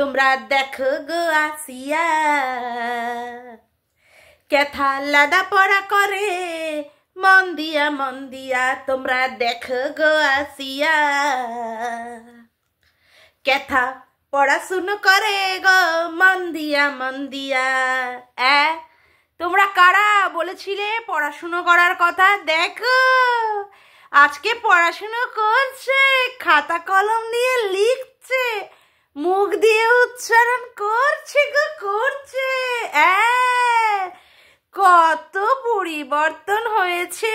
তোমরা দেখো গো আসিয়া কেথা লাদা পড়া করে মন দিয়া তোমরা দেখো গো আসিয়া কেথা পড়াশুনো করে গো মন দিয়া তোমরা কারা বলেছিলে পড়াশুনো করার কথা? দেখো আজকে পড়াশুনো করছে, খাতা কলম দিয়ে লিখছে, মুখ দিয়ে উচ্চারণ করছে গো করছে। কত পরিবর্তন হয়েছে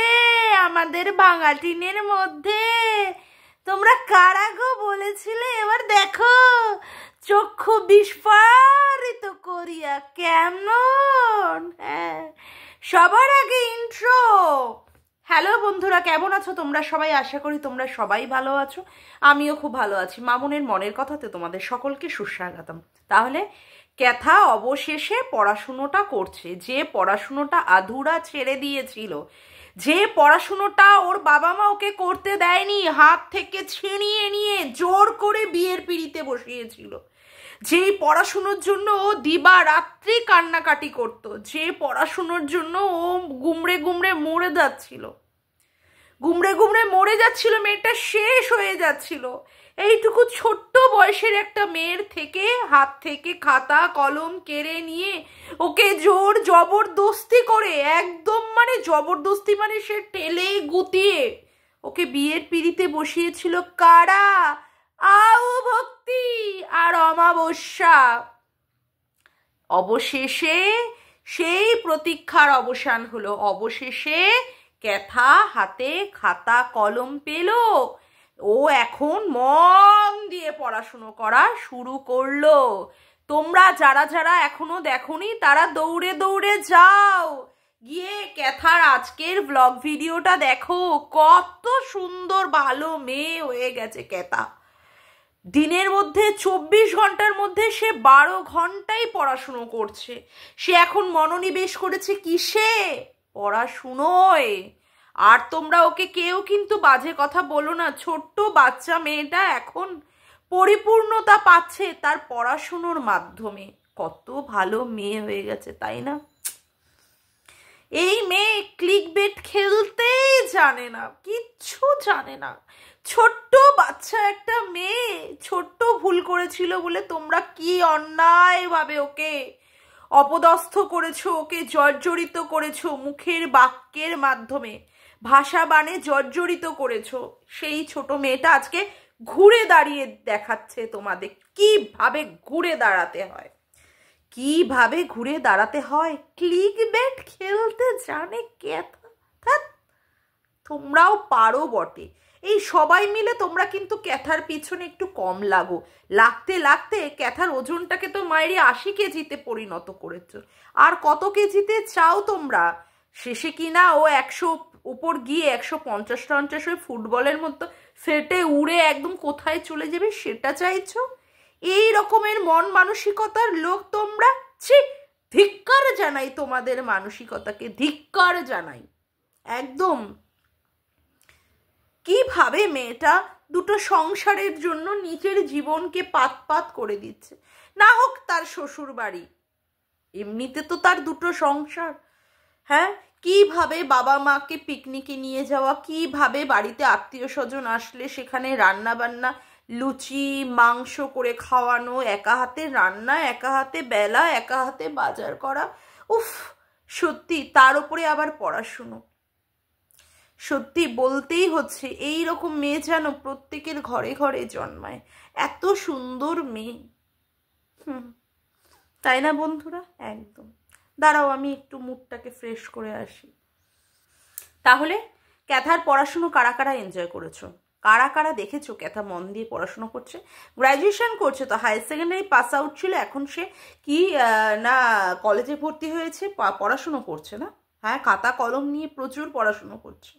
আমাদের বাঙালিনের মধ্যে। তোমরা কারা গো বলেছিলে? এবার দেখো চক্ষু বিস্ফারিত করিয়া কেমন। সবার আগে ইন্ট্রো। হ্যালো বন্ধুরা, কেমন আছো তোমরা সবাই? আশা করি তোমরা সবাই ভালো আছো, আমিও খুব ভালো আছি। মামুনের মনের কথাতে তোমাদের সকলকে সুস্বাগতম। তাহলে ক্যাথা অবশেষে পড়াশুনোটা করছে। যে পড়াশুনোটা আধুরা ছেড়ে দিয়েছিল, যে পড়াশুনোটা ওর বাবা মা ওকে করতে দেয়নি, হাত থেকে ছিনিয়ে নিয়ে জোর করে বিয়ের পিঁড়িতে বসিয়েছিল, যেই পড়াশুনোর জন্য ও দিবা রাত্রি কান্নাকাটি করত, যে পড়াশুনোর জন্য ও গুমড়ে গুমড়ে মরে যাচ্ছিল, মেয়েটা শেষ হয়ে যাচ্ছিল, এইটুকু ছোট্ট বয়সের একটা মেয়ের থেকে হাত থেকে খাতা কলম কেড়ে নিয়ে ওকে জোর জবরদস্তি করে, একদম জবরদস্তি সে টেলে গুতিয়ে ওকে বিয়ের পিঁড়িতে বসিয়েছিল কারা? আউ ভক্তি আর অমাবস্যা। অবশেষে সেই প্রতীক্ষার অবসান হলো। অবশেষে ক্যাথা হাতে খাতা কলম পেল। ও এখন মন দিয়ে পড়াশুনো করা শুরু করলো। তোমরা যারা যারা এখনো দেখোনি তারা দৌড়ে দৌড়ে যাও, গিয়ে ক্যাথার আজকের ব্লগ ভিডিওটা দেখো। কত সুন্দর ভালো মেয়ে হয়ে গেছে ক্যাথা। দিনের মধ্যে 24 ঘন্টার মধ্যে সে 12 ঘন্টাই পড়াশুনো করছে। সে এখন মনোনিবেশ করেছে কিসে? পড়াশুনোয়। আর তোমরা ওকে কেউ কিন্তু বাজে কথা বলো না। ছোট্ট বাচ্চা মেয়েটা এখন পরিপূর্ণতা পাচ্ছে তার পড়াশুনোর মাধ্যমে। কত ভালো মেয়ে হয়ে গেছে, তাই না? এই মেয়ে ক্লিকবেট খেলতেই জানে না, কিচ্ছু জানে না। ছোট্ট বাচ্চা একটা মেয়ে, ছোট্ট ভুল করেছিল বলে তোমরা কি অন্যায়ভাবে ওকে অপদস্থ করেছো, ওকে জর্জরিত করেছো, মুখের বাক্যের মাধ্যমে ভাষা বাণে জর্জরিত করেছো। সেই ছোট মেয়েটা আজকে ঘুরে দাঁড়িয়ে দেখাচ্ছে তোমাদের কিভাবে ঘুরে দাঁড়াতে হয়, কিভাবে ঘুরে দাঁড়াতে হয়। ক্লিকবেট খেলতে জানে ক্যাথা। তোমরাও পারো বটে। এই সবাই মিলে তোমরা কিন্তু ক্যাথার পিছনে একটু কম লাগো। লাগতে লাগতে ক্যাথার ওজনটাকে তো মায়েরি 80 কেজিতে পরিণত করেছো। আর কত কেজিতে চাও তোমরা? শেষে কিনা ও 100 উপর গিয়ে 150-50 হয়ে ফুটবলের মতো ফেটে উড়ে একদম কোথায় চলে যাবে সেটা চাইছো? এই রকমের মন মানসিকতার লোক তোমরা। ধিক্কার জানাই তোমাদের মানসিকতাকে, ধিক্কার জানাই একদম। কিভাবে মেয়েটা দুটো সংসারের জন্য নিজের জীবনকে পাত করে দিচ্ছে। না হোক তার শ্বশুর বাড়ি, এমনিতে তো তার দুটো সংসার। কিভাবে বাবা মাকে পিকনিকে নিয়ে যাওয়া, কিভাবে বাড়িতে আত্মীয় স্বজন আসলে সেখানে রান্না বান্না, লুচি মাংস করে খাওয়ানো, একা হাতে রান্না, একা হাতে বেলা, একা হাতে বাজার করা। উফ, সত্যি। তার উপরে আবার পড়াশুনো। সত্যি বলতেই হচ্ছে এই রকম মেয়ে যেন প্রত্যেকের ঘরে ঘরে জন্মায়। এত সুন্দর মেয়ে, তাই না বন্ধুরা? একদম। দাঁড়াও আমি একটু মুডটাকে ফ্রেশ করে আসি। তাহলে ক্যাথার পড়াশুনো কারা কারা এনজয় করেছো? কারা কারা দেখেছো ক্যাথা মন দিয়ে পড়াশুনো করছে? গ্র্যাজুয়েশন করছে তো, হায়ার সেকেন্ডারি পাস আউট ছিল, এখন সে কি না কলেজে ভর্তি হয়েছে, পড়াশুনো করছে না? হ্যাঁ, খাতা কলম নিয়ে প্রচুর পড়াশুনো করছে।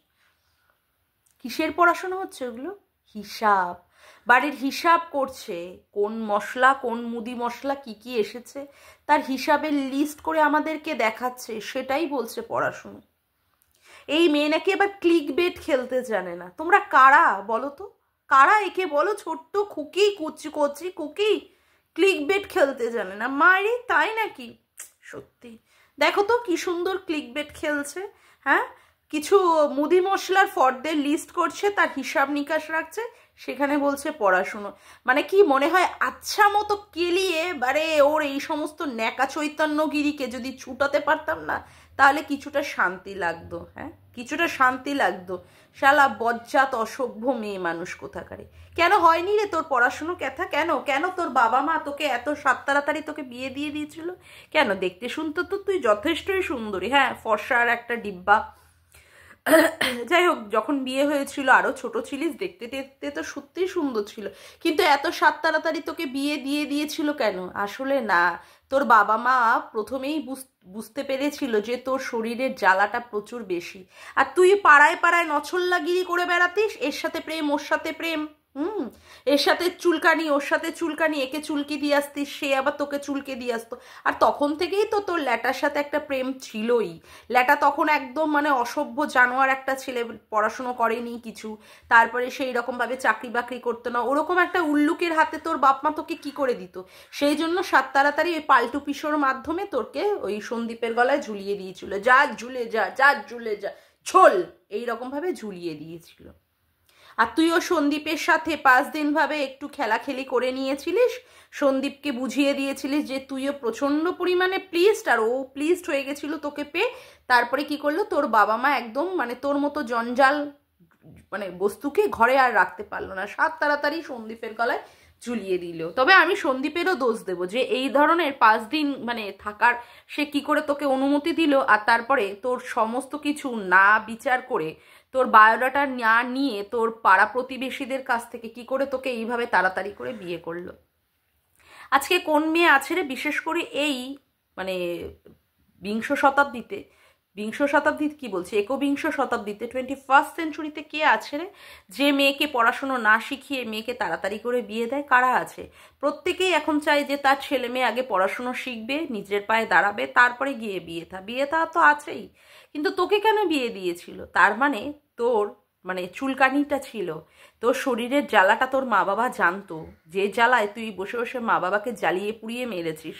কিসের পড়াশোনা হচ্ছে ওগুলো? হিসাব। বাড়ির হিসাব করছে, কোন মশলা, কোন মুদি মশলা কি কি এসেছে তার হিসাবের লিস্ট করে আমাদেরকে দেখাচ্ছে, সেটাই বলছে পড়াশুনো। এই মেয়ে নাকি আবার ক্লিকবেট খেলতে জানে না। তোমরা কারা বলো তো? কারা একে বলো? ছোট্ট খুকি, কচি কুকি ক্লিকবেট খেলতে জানে না। মারি তাই নাকি? সত্যি দেখো তো কি সুন্দর ক্লিক বেট খেলছে। হ্যাঁ, কিছু মুদি মশলার ফর্দের লিস্ট করছে, তার হিসাব নিকাশ রাখছে, সেখানে বলছে পড়াশুনো। মানে কি মনে হয় আচ্ছা মতো কেলিয়ে বারে ওর এই সমস্ত ন্যাকা চৈতন্যগিরিকে যদি ছুটাতে পারতাম না, তাহলে কিছুটা শান্তি লাগতো। হ্যাঁ, কিছুটা শান্তি লাগতো। শালা বজ্জাত অসভ্য মেয়ে মানুষ কোথাকারে। কেন হয়নি রে তোর পড়াশুনো ক্যাথা? কেন কেন তোর বাবা মা তোকে এত সাত তাড়াতাড়ি তোকে বিয়ে দিয়ে দিয়েছিল? কেন? দেখতে শুনতে তো তুই যথেষ্টই সুন্দরী, হ্যাঁ, ফর্সার একটা ডিব্বা। যাই হোক, যখন বিয়ে হয়েছিল আরো ছোট ছিলিস, দেখতে দেখতে তো সত্যিই সুন্দর ছিল, কিন্তু এত সাত তাড়াতাড়ি তোকে বিয়ে দিয়ে দিয়েছিল কেন? আসলে না, তোর বাবা মা প্রথমেই বুঝতে পেরেছিল যে তোর শরীরের জ্বালাটা প্রচুর বেশি, আর তুই পাড়ায় পাড়ায় নছল্লাগিরি করে বেড়াতিস, এর সাথে প্রেম ওর সাথে প্রেম, এর সাথে চুলকানি ওর সাথে চুলকানি, একে চুলকি দিয়ে আসতিস, সে আবার তোকে চুলকে দিয়ে আসতো। আর তখন থেকেই তো তোর ল্যাটার সাথে একটা প্রেম ছিলই। ল্যাটা তখন একদম মানে অসভ্য জানোয়ার একটা ছেলে, পড়াশুনো করেনি কিছু, তারপরে সেই রকমভাবে চাকরি বাকরি করতো না, ওরকম একটা উল্লুকের হাতে তোর বাপ মা তোকে কি করে দিত? সেই জন্য সাত তাড়াতাড়ি ওই পাল্টু পিসোর মাধ্যমে তোরকে ওই সন্দীপের গলায় ঝুলিয়ে দিয়েছিল, যা ঝুলে যা, যা ঝুলে যা, ছোল, এইরকমভাবে ঝুলিয়ে দিয়েছিল। আর তুইও সন্দীপের সাথে 5 দিন ভাবে একটু খেলাখেলি করে নিয়েছিলিস, সন্দীপকে বুঝিয়ে দিয়েছিলিস যে তুইও প্রচন্ড পরিমাণে প্লিজড, আর ও প্লিজড হয়ে গেছিল তোকে পেয়ে। তারপরে কি করলো তোর বাবা মা, একদম মানে তোর মতো জঞ্জাল মানে বস্তুকে ঘরে আর রাখতে পারলো না, সাত তাড়াতাড়ি সন্দীপের গলায় ঝুলিয়ে দিল। তবে আমি সন্দীপেরও দোষ দেবো যে এই ধরনের 5 দিন মানে থাকার সে কি করে তোকে অনুমতি দিল, আর তারপরে তোর সমস্ত কিছু না বিচার করে, তোর বায়োডাটা না নিয়ে তোর পাড়া প্রতিবেশীদের কাছ থেকে কি করে তোকে এইভাবে তাড়াতাড়ি করে বিয়ে করলো। আজকে কোন মেয়ে আছে রে, বিশেষ করে এই মানে বিংশ শতাব্দীতে, কি বলছি, একবিংশ শতাব্দীতে, 21st সেঞ্চুরিতে কে আছে রে যে মেয়েকে পড়াশুনো না শিখিয়ে মেয়েকে তাড়াতাড়ি করে বিয়ে দেয়? কারা আছে? প্রত্যেকেই এখন চায় যে তার ছেলে মেয়ে আগে পড়াশুনো শিখবে, নিজের পায়ে দাঁড়াবে, তারপরে গিয়ে বিয়ে থা তো আছেই। কিন্তু তোকে কেন বিয়ে দিয়েছিল? তার মানে তোর মানে চুলকানিটা ছিল, তোর শরীরের জ্বালাটা তোর মা বাবা জানতো, যে জ্বালায় তুই বসে বসে মা বাবাকে জ্বালিয়ে পুড়িয়ে মেরেছিস,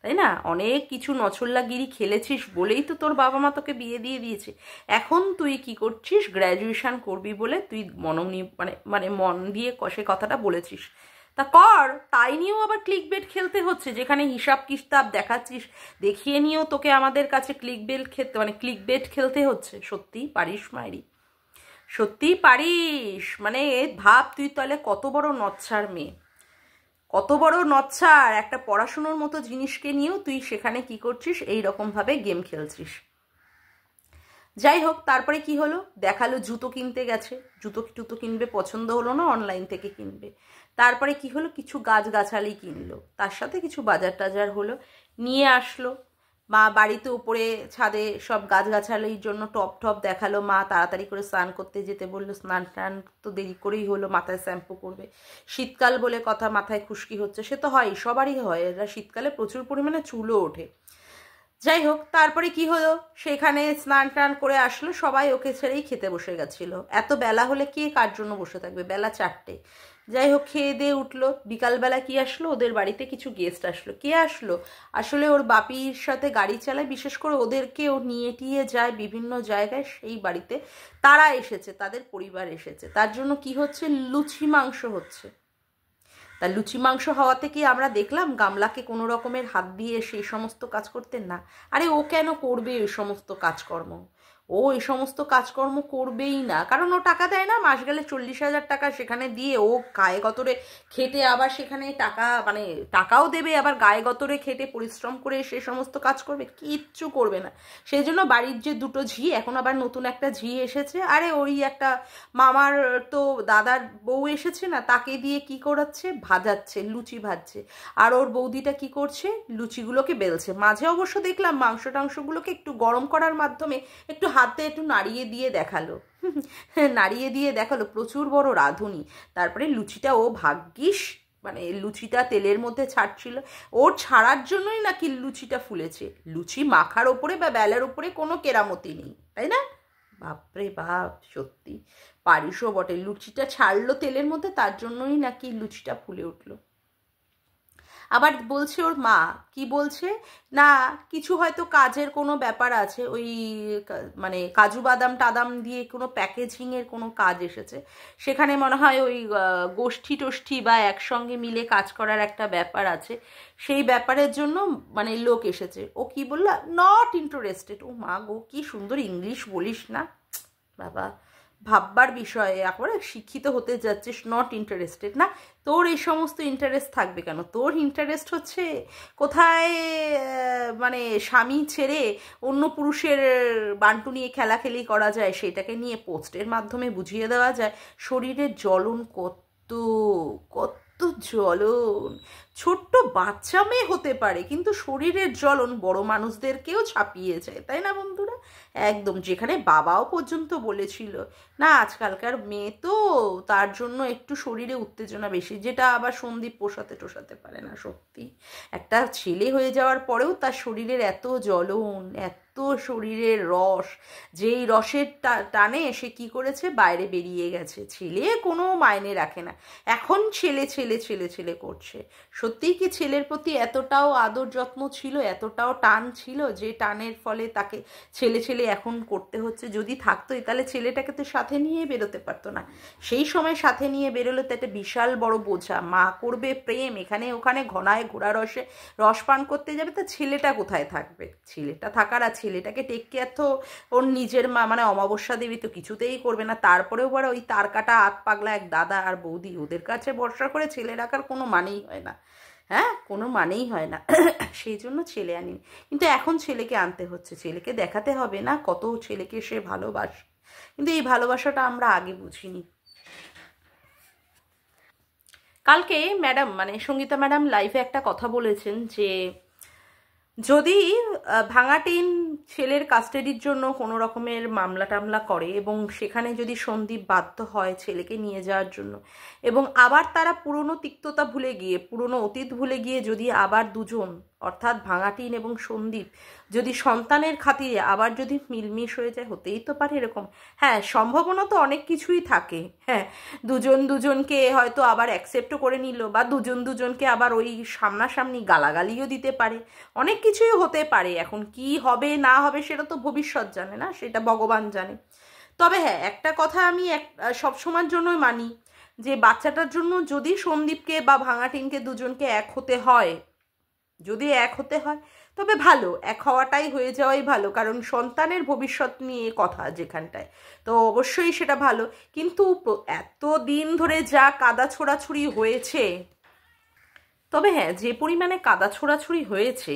তাই না? অনেক কিছু নছল্লাগিরি খেলেছিস বলেই তো তোর বাবা মা তোকে বিয়ে দিয়ে দিয়েছে। এখন তুই কি করছিস? গ্র্যাজুয়েশন করবি বলে তুই মানে মন দিয়ে কষে কথাটা বলেছিস, তা কর। তাই নিয়েও আবার ক্লিক বেট খেলতে হচ্ছে, যেখানে হিসাব কিতাব দেখাচ্ছিস, দেখিয়ে নিয়েও তোকে আমাদের কাছে ক্লিক বেট খেলতে হচ্ছে। সত্যিই পারিস মাইরি, সত্যিই পারিস। মানে ভাব তুই তাহলে কত বড় নচ্ছার মেয়ে, কত বড় নচ্ছার। একটা পড়াশুনোর মতো জিনিসকে নিয়েও তুই সেখানে কি করছিস? এই রকমভাবে গেম খেলছিস। যাই হোক, তারপরে কি হলো? দেখালো জুতো কিনতে গেছে, জুতো কিনবে, পছন্দ হলো না, অনলাইন থেকে কিনবে। তারপরে কি হলো? কিছু গাছগাছালি কিনলো, তার সাথে কিছু বাজার টাজার হলো, নিয়ে আসলো। মা বাড়িতে উপরে ছাদে সব গাছগাছালির জন্য টপ দেখালো, মা তাড়াতাড়ি করে স্নান করতে যেতে বললো, স্নান টান তো দেরি করেই হলো, মাথায় শ্যাম্পু করবে, শীতকাল বলে কথা, মাথায় খুশকি হচ্ছে, সে তো হয়, সবারই হয়, এরা শীতকালে প্রচুর পরিমাণে চুলও ওঠে। যাই হোক, তারপরে কি হলো? সেখানে স্নান টান করে আসলো, সবাই ওকে ছেড়েই খেতে বসে গেছিল। এত বেলা হলে কে কার জন্য বসে থাকবে? বেলা 4টে। যাই হোক, খেয়ে দিয়ে উঠলো। বিকালবেলা কি আসলো? ওদের বাড়িতে কিছু গেস্ট আসলো। কে আসলো? আসলে ওর বাপির সাথে গাড়ি চালায়, বিশেষ করে ওদেরকে ও নিয়ে টিয়ে যায় বিভিন্ন জায়গায়, সেই বাড়িতে তারা এসেছে, তাদের পরিবার এসেছে, তার জন্য কি হচ্ছে? লুচি মাংস হচ্ছে। তা লুচি মাংস হওয়াতে কি আমরা দেখলাম গামলাকে কোনো রকমের হাত দিয়ে সেই সমস্ত কাজ করতেন? না। আরে ও কেন করবে ওই সমস্ত কাজকর্ম? ও এই সমস্ত কাজকর্ম করবেই না, কারণ ও টাকা দেয় না, মাস গেলে 40,000 টাকা সেখানে দিয়ে ও গায়ে গতরে খেটে আবার সেখানে টাকা মানে টাকাও দেবে, আবার গায়ে গতরে খেটে পরিশ্রম করে সে সমস্ত কাজ করবে? কিচ্ছু করবে না। সেই জন্য বাড়ির যে দুটো ঝি, এখন আবার নতুন একটা ঝি এসেছে, আরে ওই একটা মামার তো দাদার বউ এসেছে না, তাকে দিয়ে কি করাচ্ছে? ভাজাচ্ছে, লুচি ভাজছে। আর ওর বৌদিটা কি করছে? লুচিগুলোকে বেলছে। মাঝে অবশ্য দেখলাম মাংস টাংসগুলোকে একটু গরম করার মাধ্যমে একটু হাতে একটু নাড়িয়ে দিয়ে দেখালো প্রচুর বড় রাঁধুনি। তারপরে লুচিটা ও ভাগ্যিস মানে লুচিটা তেলের মধ্যে ছাড়ছিল, ওর ছাড়ার জন্যই নাকি লুচিটা ফুলেছে। লুচি মাখার ওপরে বা বেলার ওপরে কোনো কেরামতি নেই, তাই না? বাপরে বাপ, সত্যি পারিসও বটে। লুচিটা ছাড়লো তেলের মধ্যে, তার জন্যই নাকি লুচিটা ফুলে উঠলো। আবার বলছে ওর মা কি বলছে না, কিছু হয়তো কাজের কোনো ব্যাপার আছে, ওই মানে কাজু বাদাম টাদাম দিয়ে কোনো প্যাকেজিংয়ের কোনো কাজ এসেছে, সেখানে মনে হয় ওই গোষ্ঠী টোষ্ঠী বা একসঙ্গে মিলে কাজ করার একটা ব্যাপার আছে, সেই ব্যাপারের জন্য মানে লোক এসেছে। ও কি বললো, নট ইন্টারেস্টেড। ও মা গো, কি সুন্দর ইংলিশ বলিস না বাবা, ভাববার বিষয়। একবারে শিক্ষিত হতে যাচ্ছিস, নট ইন্টারেস্টেড না, তোর এই সমস্ত ইন্টারেস্ট থাকবে কেন? তোর ইন্টারেস্ট হচ্ছে কোথায় মানে স্বামী ছেড়ে অন্য পুরুষের বান্টু নিয়ে খেলাখেলি করা যায়, সেটাকে নিয়ে পোস্টের মাধ্যমে বুঝিয়ে দেওয়া যায় শরীরের জ্বলন কত কত জ্বলন। ছোট্ট বাচ্চা মেয়ে হতে পারে, কিন্তু শরীরের জ্বলন বড় মানুষদেরকেও ছাপিয়ে যায়, তাই না বন্ধুরা? একদম, যেখানে বাবাও পর্যন্ত বলেছিল না আজকালকার মেয়ে তো, তার জন্য একটু শরীরে উত্তেজনা বেশি, যেটা আবার সন্দীপ পোষাতে পারে না। সত্যি একটা ছেলে হয়ে যাওয়ার পরেও তার শরীরের এত জ্বলন, এত শরীরের রস, যেই রসের টানে সে কি করেছে, বাইরে বেরিয়ে গেছে। ছেলে কোনো মাইনে রাখে না, এখন ছেলে ছেলে ছেলে ছেলে করছে। সত্যিই কি ছেলের প্রতি এতটাও আদর যত্ন ছিল, এতটাও টান ছিল, যে টানের ফলে তাকে ছেলে ছেলে এখন করতে হচ্ছে? যদি থাকতোই তাহলে ছেলেটাকে তো সাথে নিয়ে বেরোতে পারতো না। সেই সময় সাথে নিয়ে বেরোলে তো একটা বিশাল বড় বোঝা। মা করবে প্রেম, এখানে ওখানে ঘনায় ঘোড়া রসে রস পান করতে যাবে, তা ছেলেটা কোথায় থাকবে? ছেলেটা থাকার, আর ছেলেটাকে টেক কেয়ার তো ওর নিজের মা মানে অমাবস্যা দেবী তো কিছুতেই করবে না। তারপরেও বড় ওই তার কাটা আত পাগলা এক দাদা আর বৌদি, ওদের কাছে ভরসা করে ছেলে রাখার কোনো মানেই হয় না। হ্যাঁ, কোনো মানেই হয় না। সেই জন্য ছেলে আনিনি, কিন্তু এখন ছেলেকে আনতে হচ্ছে, ছেলেকে দেখাতে হবে না কত ছেলেকে সে ভালোবাসে। কিন্তু এই ভালোবাসাটা আমরা আগে বুঝিনি। কালকে ম্যাডাম মানে সঙ্গীতা ম্যাডাম লাইভে একটা কথা বলেছেন যে যদি ভাঙাটিন ছেলের কাস্টাডির জন্য কোনো রকমের মামলা টামলা করে এবং সেখানে যদি সন্দীপ বাধ্য হয় ছেলেকে নিয়ে যাওয়ার জন্য, এবং আবার তারা পুরনো তিক্ততা ভুলে গিয়ে, পুরনো অতীত ভুলে গিয়ে যদি আবার দুজন অর্থাৎ ভাঙাটিন এবং সন্দীপ যদি সন্তানের খাতিরে আবার যদি মিলমিশ হয়ে যায়, হতেই তো পারে এরকম। হ্যাঁ, সম্ভাবনা তো অনেক কিছুই থাকে। হ্যাঁ, দুজন দুজনকে হয়তো আবার অ্যাকসেপ্টও করে নিল, বা দুজন দুজনকে আবার ওই সামনাসামনি গালাগালিও দিতে পারে, অনেক কিছুই হতে পারে। এখন কি হবে না হবে সেটা তো ভবিষ্যৎ জানে না, সেটা ভগবান জানে। তবে হ্যাঁ, একটা কথা আমি সবসময়ের জন্যই মানি, যে বাচ্চাটার জন্য যদি সন্দীপকে বা ভাঙাটিনকে দুজনকে এক হতে হয়, যদি এক হতে হয় তবে ভালো, এক হওয়াটাই হয়ে যাওয়াই ভালো, কারণ সন্তানের ভবিষ্যৎ নিয়ে কথা যেখানটায়, তো অবশ্যই সেটা ভালো। কিন্তু এত দিন ধরে যা কাদা ছোড়াছুড়ি হয়েছে, তবে হ্যাঁ, যে পরিমাণে কাদা ছোড়াছুড়ি হয়েছে,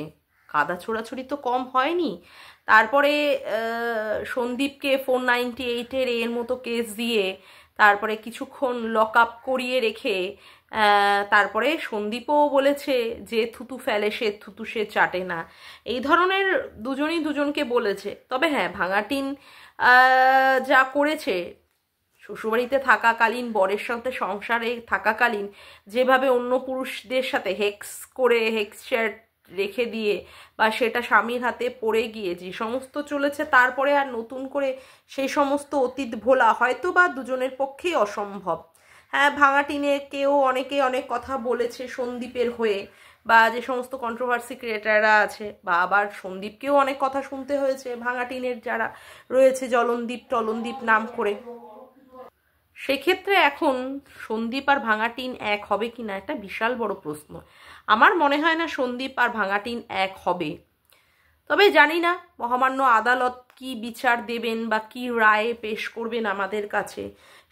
কাদা ছোড়াছুড়ি তো কম হয়নি। তারপরে সন্দীপকে 498-এর এর মতো কেস দিয়ে তারপরে কিছুক্ষণ লক আপ করিয়ে রেখে তারপরে সন্দীপও বলেছে যে থুতু ফেলে সে থুতু সে চাটে না, এই ধরনের দুজনই দুজনকে বলেছে। তবে হ্যাঁ, ভাঙাটিন যা করেছে, শ্বশুরবাড়িতে থাকাকালীন, বরের সাথে সংসারে থাকাকালীন যেভাবে অন্য পুরুষদের সাথে হেক্স করে, হেক্স চ্যাট রেখে দিয়ে, বা সেটা স্বামীর হাতে পড়ে গিয়ে যে সমস্ত চলেছে, তারপরে আর নতুন করে সেই সমস্ত অতীত ভোলা হয়তো বা দুজনের পক্ষেই অসম্ভব। হ্যাঁ, ভাঙাটিনেকেও অনেকে অনেক কথা বলেছে সন্দীপের হয়ে, বা যে সমস্ত কন্ট্রোভার্সি ক্রিয়েটাররা আছে, বা আবার সন্দীপকেও অনেক কথা শুনতে হয়েছে ভাঙাটিনের যারা রয়েছে জলনদীপ টলনদীপ নাম করে। সেক্ষেত্রে এখন সন্দীপ আর ভাঙাটিন এক হবে কি না একটা বিশাল বড় প্রশ্ন। আমার মনে হয় না সন্দীপ আর ভাঙাটিন এক হবে, তবে জানি না মহামান্য আদালত কি বিচার দেবেন বা কি রায় পেশ করবেন আমাদের কাছে।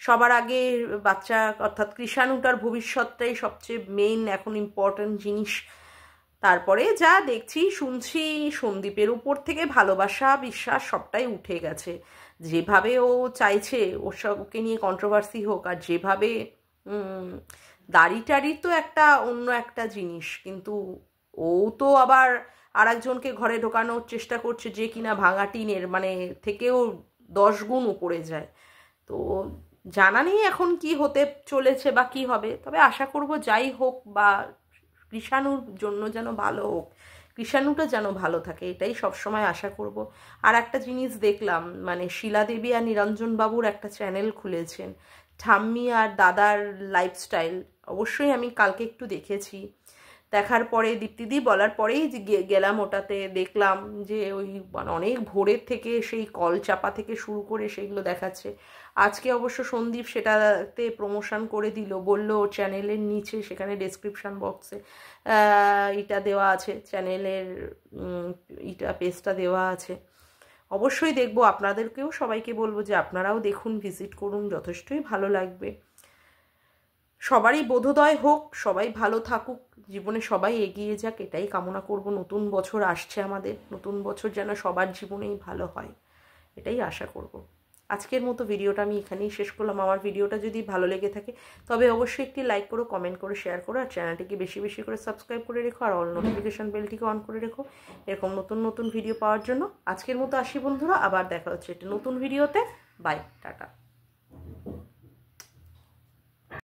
সবার আগে বাচ্চা অর্থাৎ কৃষাণুটার ভবিষ্যৎটাই সবচেয়ে মেইন এখন ইম্পর্ট্যান্ট জিনিস। তারপরে যা দেখছি শুনছি, সন্দীপের উপর থেকে ভালোবাসা বিশ্বাস সবটাই উঠে গেছে। যেভাবে ও চাইছে ওকে নিয়ে কন্ট্রোভার্সি হোক, আর যেভাবে দাড়ি টাড়ি তো একটা অন্য একটা জিনিস, কিন্তু ও তো আবার আর একজনকে ঘরে ঢোকানোর চেষ্টা করছে যে কিনা ভাঙাটিনের মানে থেকেও 10 গুণ উপরে যায়। তো জানা নেই এখন কি হতে চলেছে বা কি হবে, তবে আশা করব যাই হোক, বা কৃষাণুর জন্য যেন ভালো হোক, কৃষাণুটা যেন ভালো থাকে, এটাই সবসময় আশা করব। আর একটা জিনিস দেখলাম, মানে শিলাদেবী আর নিরঞ্জন বাবুর একটা চ্যানেল খুলেছেন, ঠাম্মি আর দাদার লাইফস্টাইল, অবশ্যই আমি কালকে একটু দেখেছি। দেখার পরে দীপ্তিদি বলার পরেই গেলাম ওটাতে, দেখলাম যে ওই মানে অনেক ভোরের থেকে সেই কল চাপা থেকে শুরু করে সেইগুলো দেখাচ্ছে। আজকে অবশ্য সন্দীপ সেটাতে প্রমোশন করে দিল, বলল চ্যানেলের নিচে সেখানে ডেসক্রিপশান বক্সে এটা দেওয়া আছে, চ্যানেলের এটা পেজটা দেওয়া আছে। অবশ্যই দেখবো, আপনাদেরকেও সবাইকে বলবো যে আপনারাও দেখুন, ভিজিট করুন, যথেষ্টই ভালো লাগবে। সবারই বোধোদয় হোক, সবাই ভালো থাকুক, জীবনে সবাই এগিয়ে যাক, এটাই কামনা করব। নতুন বছর আসছে আমাদের, নতুন বছর যেন সবার জীবনেই ভালো হয়, এটাই আশা করব। আজকের মতো ভিডিওটা আমি এখানেই শেষ করলাম। আমার ভিডিওটা যদি ভালো লেগে থাকে তবে অবশ্যই একটি লাইক করো, কমেন্ট করো, শেয়ার করো, আর চ্যানেলটিকে বেশি বেশি করে সাবস্ক্রাইব করে রেখো, আর অল নোটিফিকেশান বেলটিকে অন করে রেখো এরকম নতুন নতুন ভিডিও পাওয়ার জন্য। আজকের মতো আসি বন্ধুরা, আবার দেখা হচ্ছে একটা নতুন ভিডিওতে। Bye, tata.